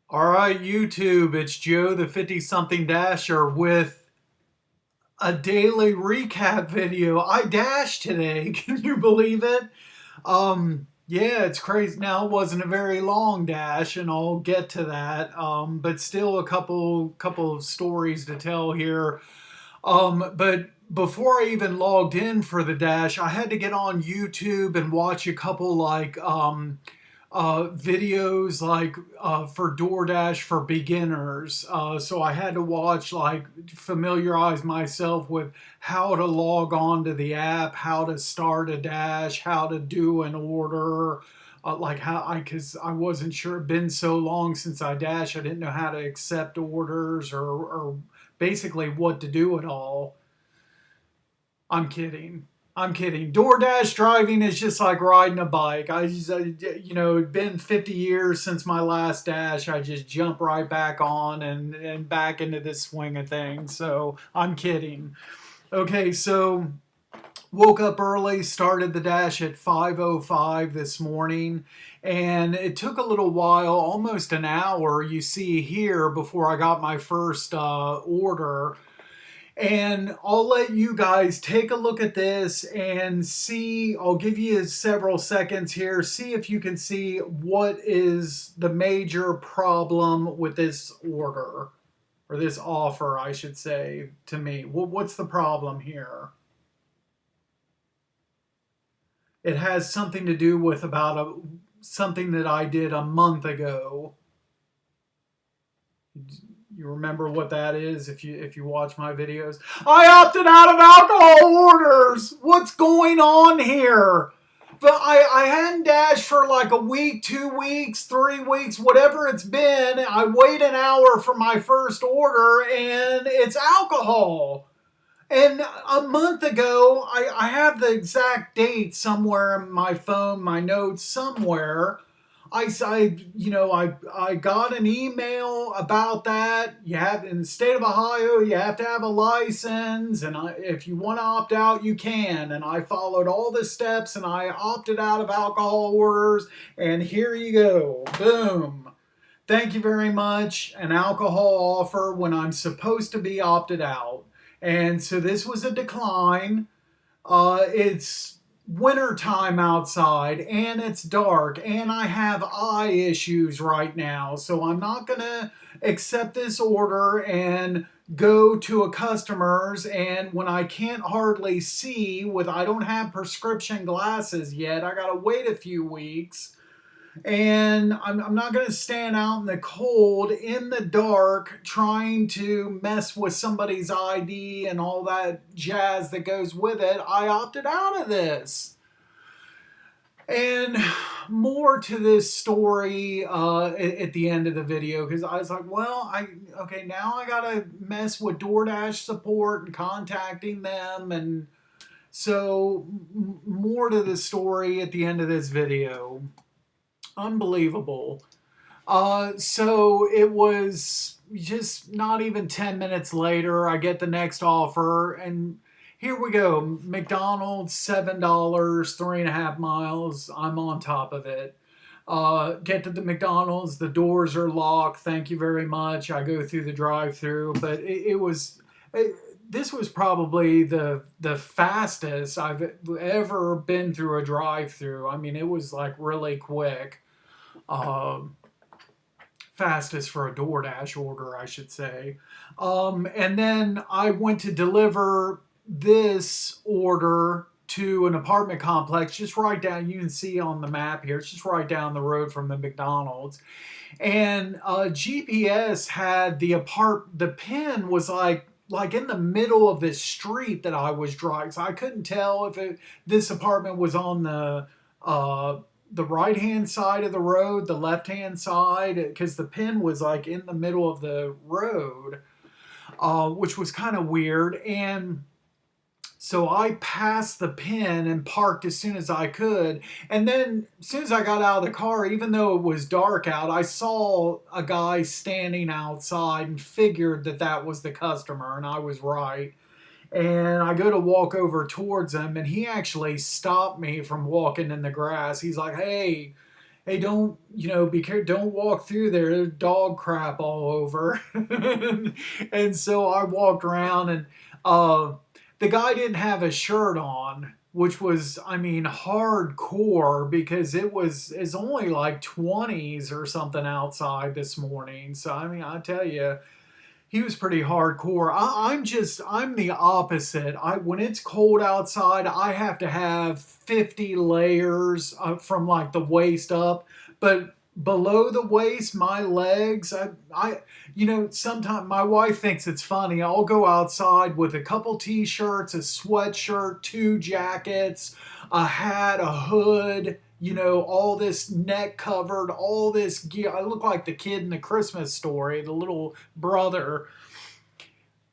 All right, YouTube, it's Joe, the 50 something Dasher, with a daily recap video. I dashed today. Can you believe it? Yeah, it's crazy. Now, it wasn't a very long dash, and I'll get to that. But still a couple of stories to tell here. But before I even logged in for the dash, I had to get on YouTube and watch a couple videos for DoorDash for beginners. So I had to watch, familiarize myself with how to log on to the app, how to start a dash, how to do an order. Because I wasn't sure. It'd been so long since I dashed, I didn't know how to accept orders or basically what to do at all. I'm kidding. I'm kidding. DoorDash driving is just like riding a bike. It'd been 50 years since my last dash. I just jump right back on and back into this swing of things. So I'm kidding. Okay, so woke up early, started the dash at 5:05 this morning, and it took a little while, almost an hour, you see here, before I got my first order. And I'll let you guys take a look at this and see. I'll give you several seconds here. See if you can see what is the major problem with this order, or this offer, I should say, to me. What's the problem here? It has something to do with something that I did a month ago. You remember what that is if you watch my videos. I opted out of alcohol orders. What's going on here? But I hadn't dashed for like a week, 2 weeks, 3 weeks, whatever it's been. I wait an hour for my first order and it's alcohol. And a month ago, I have the exact date somewhere in my phone, my notes somewhere. I got an email about that. You have, in the state of Ohio, you have to have a license, and if you want to opt out, you can. And I followed all the steps, and I opted out of alcohol orders. And here you go, boom. Thank you very much. An alcohol offer when I'm supposed to be opted out. And so this was a decline. It's winter time outside and it's dark and I have eye issues right now. So I'm not going to accept this order and go to a customer's, and when I can't hardly see, I don't have prescription glasses yet. I got to wait a few weeks, and I'm not going to stand out in the cold, in the dark, trying to mess with somebody's ID and all that jazz that goes with it. I opted out of this. And more to this story at the end of the video, because I was like, well, okay, now I gotta mess with DoorDash support and contacting them, and so more to the story at the end of this video. Unbelievable. So it was just not even 10 minutes later, I get the next offer, and here we go. McDonald's, $7, 3.5 miles. I'm on top of it. Get to the McDonald's, the doors are locked. Thank you very much. I go through the drive-through, but this was probably the fastest I've ever been through a drive-through. I mean, it was like really quick. Uh, Fastest for a DoorDash order, I should say. And then I went to deliver this order to an apartment complex just right down. You can see on the map here. It's just right down the road from the McDonald's. And GPS had the pin was like in the middle of this street that I was driving. So I couldn't tell if this apartment was on the right hand side of the road, the left hand side, because the pin was like in the middle of the road, which was kind of weird. And so I passed the pin and parked as soon as I could. And then as soon as I got out of the car, even though it was dark out, I saw a guy standing outside and figured that that was the customer, and I was right. And I go to walk over towards him, and he actually stopped me from walking in the grass. He's like, "Hey, hey, don't, be careful, don't walk through there. There's dog crap all over. And so I walked around, and uh, the guy didn't have a shirt on, which was, I mean, hardcore, because it's only like 20s or something outside this morning. So, I mean, I tell you, he was pretty hardcore. I'm the opposite. When it's cold outside, I have to have 50 layers from like the waist up, but below the waist, my legs, sometimes my wife thinks it's funny. I'll go outside with a couple t-shirts, a sweatshirt, two jackets, a hat, a hood, all this neck covered, all this gear. I look like the kid in the Christmas Story, the little brother,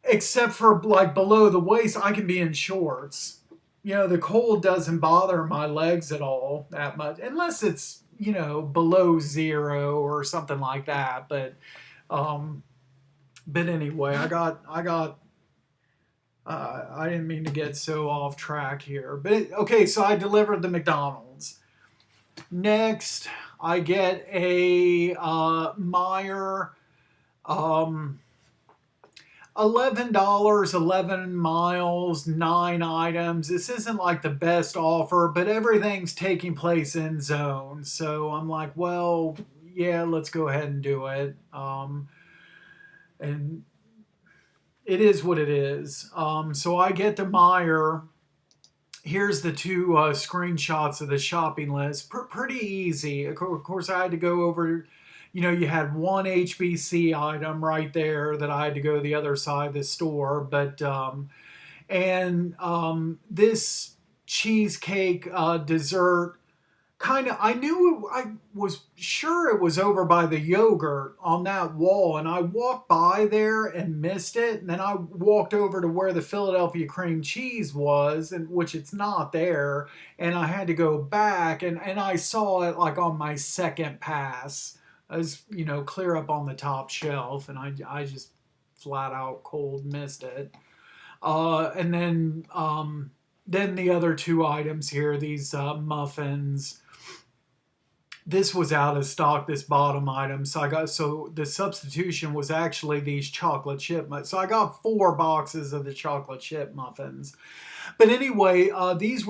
except for like below the waist, I can be in shorts. The cold doesn't bother my legs at all that much, unless it's, below zero or something like that. Um, but anyway, I didn't mean to get so off track here. But okay, so I delivered the McDonald's. Next, I get a Meyer, um, $11, 11 miles, 9 items. This isn't like the best offer, but everything's taking place in zone. So I'm like, well, yeah, let's go ahead and do it. And it is what it is. So I get to Meyer. Here's the two screenshots of the shopping list. Pretty easy. Of course, I had to go over. You had one HBC item right there that I had to go to the other side of the store, but this cheesecake dessert, kind of, I was sure it was over by the yogurt on that wall, and I walked by there and missed it, and then I walked over to where the Philadelphia cream cheese was, and which it's not there, and I had to go back, and I saw it like on my second pass. I was, clear up on the top shelf, and I just flat out cold missed it. And then the other two items here, these muffins, this was out of stock, this bottom item. So the substitution was actually these chocolate chip muffins. So I got 4 boxes of the chocolate chip muffins. But anyway, these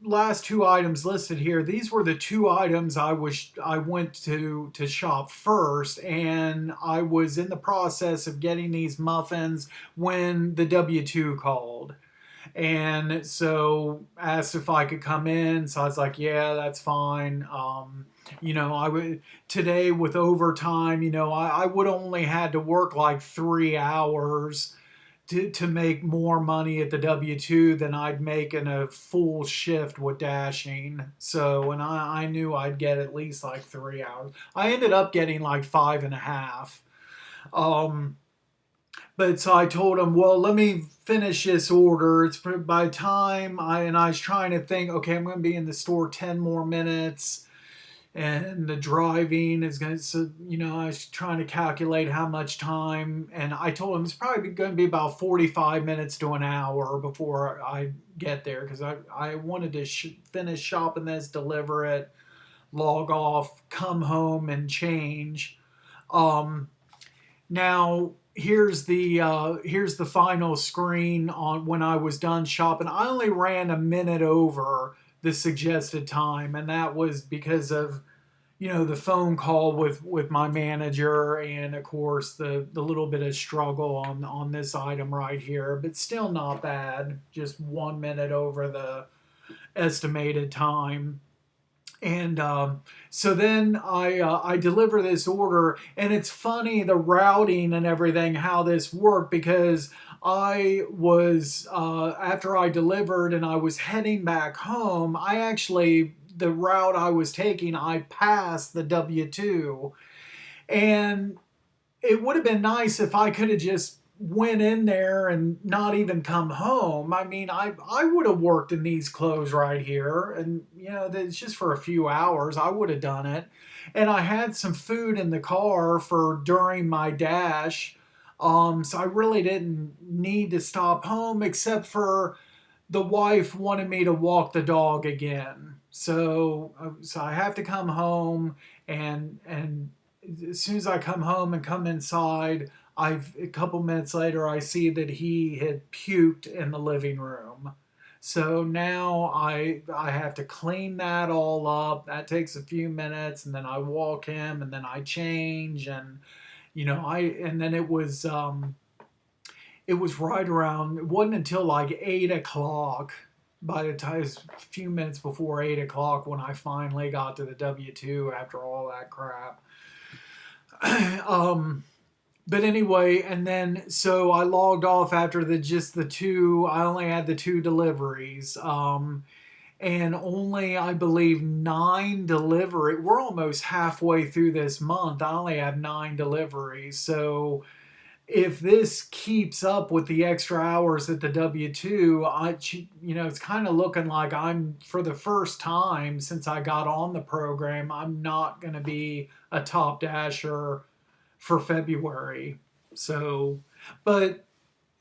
last two items listed here. These were the two items I went to shop first, and I was in the process of getting these muffins when the W2 called. And so asked if I could come in. So I was like, yeah, that's fine. I would today with overtime, I would only had to work like 3 hours to make more money at the W2 than I'd make in a full shift with dashing. So, and I knew I'd get at least like 3 hours. I ended up getting like 5.5. Um, but so I told him, well, let me finish this order. It's by the time I was trying to think, okay, I'm going to be in the store 10 more minutes, and the driving is going to, so, I was trying to calculate how much time, and I told him it's probably going to be about 45 minutes to an hour before I get there, because I wanted to finish shopping this, deliver it, log off, come home, and change. Um, Now here's the final screen on when I was done shopping. I only ran a minute over the suggested time, and that was because of the phone call with my manager, and of course the little bit of struggle on this item right here, but still not bad. Just 1 minute over the estimated time. And so then I deliver this order, and it's funny the routing and everything how this worked, because I was after I delivered and I was heading back home. I actually, the route I was taking, I passed the W2, and it would have been nice if I could have just went in there and not even come home. I mean, I would have worked in these clothes right here, and it's just for a few hours. I would have done it, and I had some food in the car for during my dash. So I really didn't need to stop home, except for the wife wanted me to walk the dog again. So I have to come home, and as soon as I come home and come inside, a couple minutes later I see that he had puked in the living room. So now I have to clean that all up. That takes a few minutes, and then I walk him, and then I change, and I and then it was right around, it wasn't until like 8 o'clock, by the time, a few minutes before 8 o'clock, when I finally got to the W 2 after all that crap. um, but anyway, and then so I logged off after the two. I only had the two deliveries. And only, I believe, 9 delivery. We're almost halfway through this month. I only have 9 deliveries. So if this keeps up with the extra hours at the W 2, it's kind of looking like I'm, for the first time since I got on the program, I'm not going to be a top dasher for February. So, but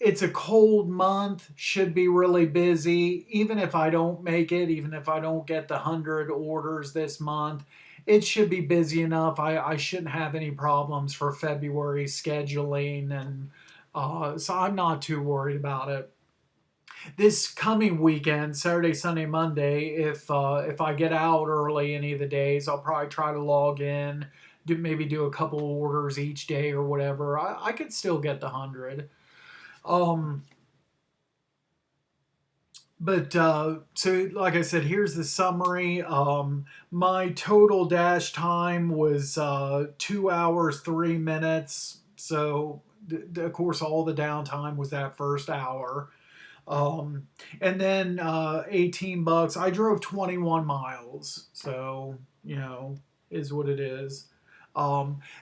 it's a cold month, should be really busy. Even if I don't make it, even if I don't get the 100 orders this month, it should be busy enough. I shouldn't have any problems for February scheduling, and so I'm not too worried about it. This coming weekend, Saturday, Sunday, Monday, if I get out early any of the days, I'll probably try to log in, maybe do a couple orders each day or whatever. I could still get the 100. Um, so, like I said, here's the summary. My total dash time was 2 hours 3 minutes. So, of course, all the downtime was that first hour. Um, and then $18. I drove 21 miles. So, is what it is.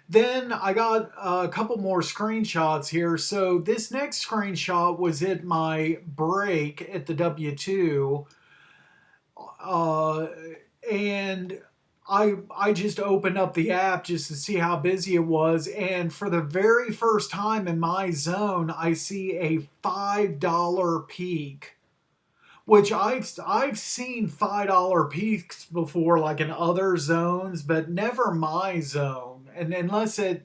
Then I got a couple more screenshots here. So this next screenshot was at my break at the W 2, uh, and I just opened up the app just to see how busy it was, and for the very first time in my zone, I see a $5 peak. Which I've seen $5 peaks before, like in other zones, but never my zone. And unless it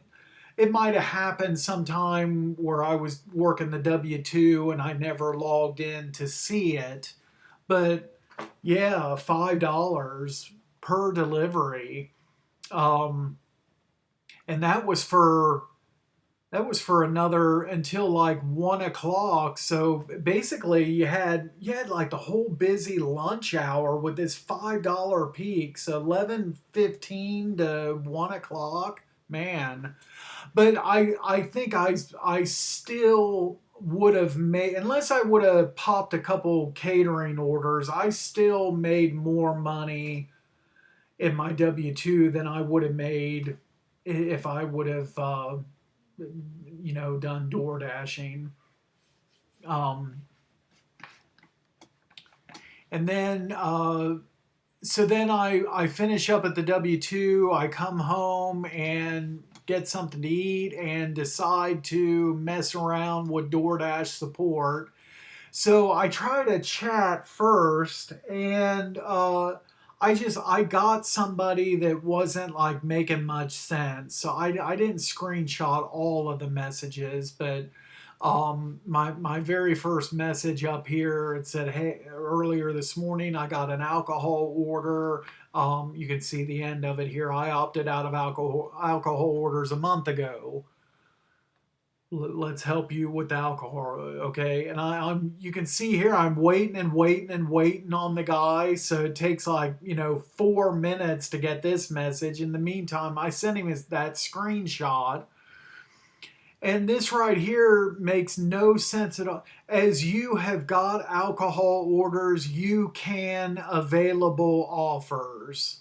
might have happened sometime where I was working the W 2 and I never logged in to see it. But yeah, $5 per delivery, um, and that was for another until like 1 o'clock. So basically, you had like the whole busy lunch hour with this $5 peaks, 11:15 to 1 o'clock. Man, but I think I still would have made, unless I would have popped a couple catering orders, I still made more money in my W 2 than I would have made if I would have done door dashing. Um, and then so then I finish up at the W 2. I come home and get something to eat and decide to mess around with DoorDash support. So I try to chat first, and I got somebody that wasn't like making much sense. So I didn't screenshot all of the messages, but my very first message up here, it said, "Hey, earlier this morning I got an alcohol order." You can see the end of it here. I opted out of alcohol orders a month ago. Let's help you with the alcohol, okay? And I'm you can see here I'm waiting and waiting and waiting on the guy, so it takes like 4 minutes to get this message. In the meantime, I sent him that screenshot, and this right here makes no sense at all. As you have got alcohol orders, you can available offers.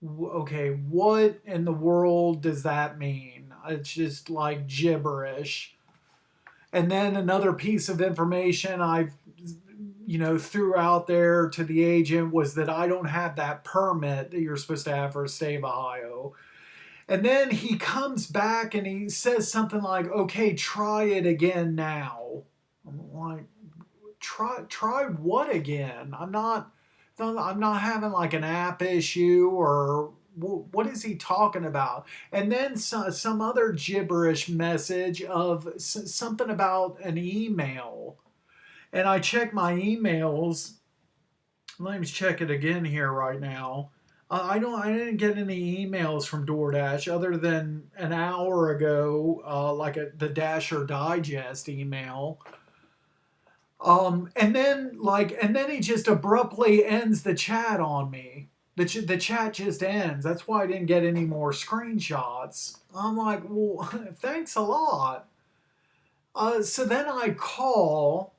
Okay, what in the world does that mean? It's just like gibberish. And then another piece of information I threw out there to the agent was that I don't have that permit that you're supposed to have for a state of Ohio. And then he comes back and he says something like, "Okay, try it again now." I'm like, try what again? I'm not I'm not having like an app issue or what is he talking about? And then some other gibberish message of something about an email. And I check my emails. Let me check it again here right now. I didn't get any emails from DoorDash other than an hour ago, the Dasher Digest email. And then he just abruptly ends the chat on me. The chat just ends. That's why I didn't get any more screenshots. I'm like, well, thanks a lot. So then I call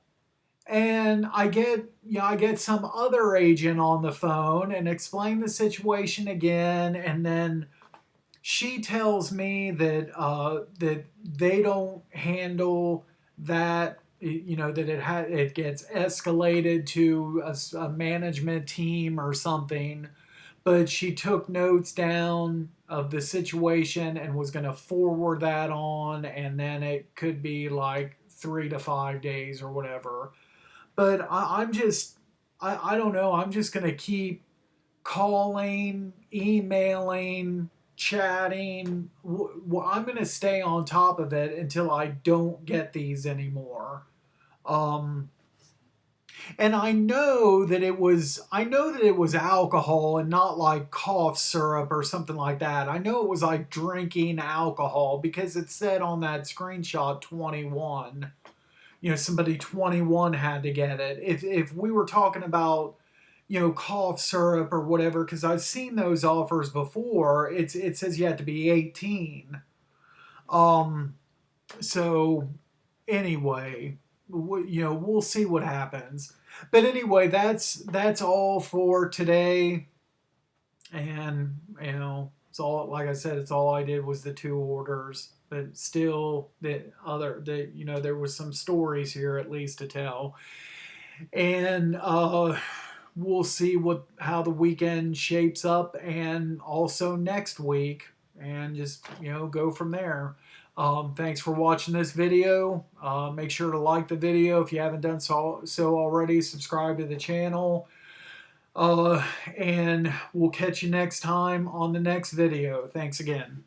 and I get some other agent on the phone and explain the situation again, and then she tells me that they don't handle that. That it gets escalated to a management team or something, but she took notes down of the situation and was going to forward that on, and then it could be like 3 to 5 days or whatever. But I don't know. I'm just going to keep calling, emailing, chatting. I'm going to stay on top of it until I don't get these anymore. Um, and I know that it was alcohol and not like cough syrup or something like that. I know it was like drinking alcohol because it said on that screenshot 21. Somebody 21 had to get it. If we were talking about, cough syrup or whatever, because I've seen those offers before, it says you have to be 18. Um, so anyway, we'll see what happens. But anyway, that's all for today, and it's all, like I said, it's all I did was the two orders. But still, there was some stories here at least to tell, and we'll see how the weekend shapes up, and also next week, and just go from there. Thanks for watching this video. Make sure to like the video if you haven't done so already. Subscribe to the channel. And we'll catch you next time on the next video. Thanks again.